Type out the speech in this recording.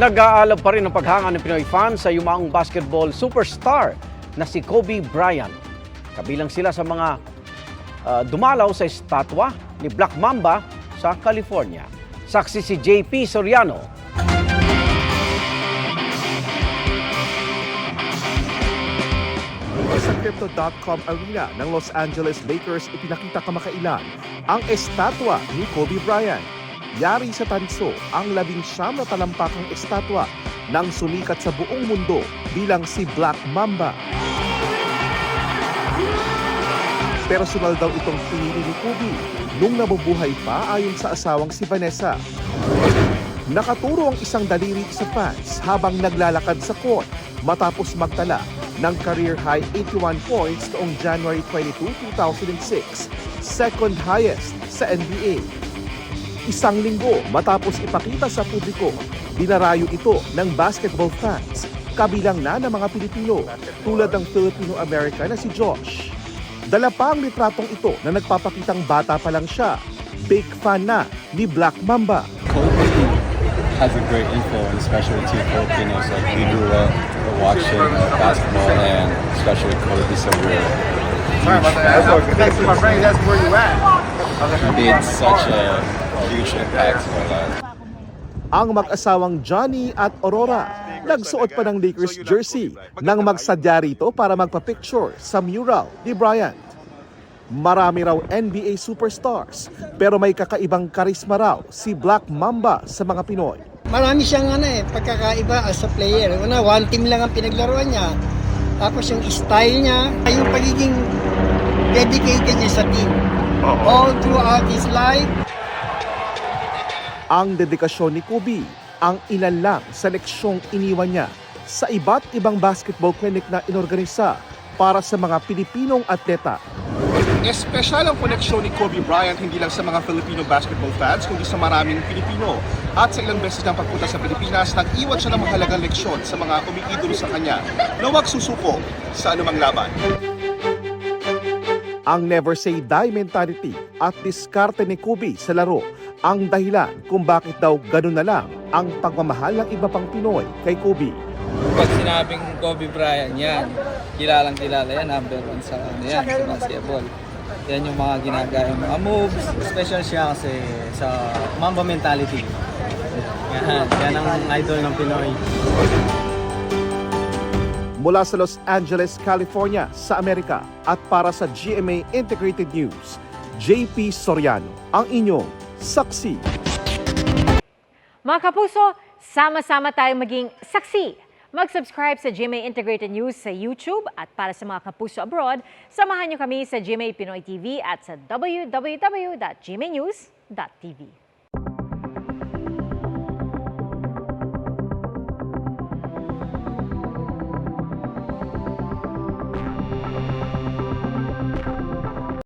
Nag-aalab pa rin ang paghanga ng Pinoy fans sa yumaong basketball superstar na si Kobe Bryant. Kabilang sila sa mga dumalaw sa estatwa ni Black Mamba sa California. Saksi si JP Soriano. Sa Crypto.com Arena ng Los Angeles Lakers ipinakita kamakailan ang estatwa ni Kobe Bryant. Yari sa tanso ang 19 na talampakang estatwa ng sumikat sa buong mundo bilang si Black Mamba. Personal daw itong pinili ni Kobe nung nabubuhay pa ayon sa asawang si Vanessa. Nakaturo ang isang daliri sa fans habang naglalakad sa court matapos magtala ng career-high 81 points noong January 22, 2006, second highest sa NBA. Isang linggo matapos ipakita sa publiko, dinarayo ito ng basketball fans, kabilang na ng mga Pilipino, tulad ng Filipino-American na si Josh. Dala pa ang litratong ito na nagpapakitang bata pa lang siya. Big fan na ni Black Mamba. Kobe has a great influence, especially to Filipinos. Like we grew up watching basketball, and especially Kobe, so we're Thanks to my friend, that's where you at. he did such a huge impact on us. Ang mag-asawang Johnny at Aurora nagsuot pa ng Lakers jersey nang magsadya rito para magpa-picture sa mural ni Bryant. Marami raw NBA superstars pero may kakaibang karisma raw si Black Mamba sa mga Pinoy. Marami siyang pagkakaiba as a player. One team lang ang pinaglaruan niya. Tapos yung style niya, yung pagiging dedicated niya sa team. All throughout his life. Ang dedikasyon ni Kobe ang ilan lang sa leksyong iniwan niya sa iba't ibang basketball clinic na inorganisa para sa mga Pilipinong atleta. Espesyal ang koneksyon ni Kobe Bryant hindi lang sa mga Filipino basketball fans kundi sa maraming Pilipino. At sa ilang beses niyang pagpunta sa Pilipinas, nag-iwan siya ng mahalagang leksyon sa mga umiidolo sa kanya na huwag susuko sa anumang laban. Ang never say die mentality at diskarte ni Kobe sa laro ang dahilan kung bakit daw ganun na lang ang pagmamahal ng iba pang Pinoy kay Kobe. Pag sinabing Kobe Bryant yan, kilalang-kilala yan, number 1 sa basketball. Yan yung mga ginagaya mga moves. Special siya kasi sa Mamba mentality. Yan ang idol ng Pinoy. Mula sa Los Angeles, California, sa Amerika at para sa GMA Integrated News, JP Soriano, ang inyong saksi. Mga kapuso, sama-sama tayong maging saksi. Mag-subscribe sa GMA Integrated News sa YouTube at para sa mga kapuso abroad, samahan niyo kami sa GMA Pinoy TV at sa www.gmanews.tv.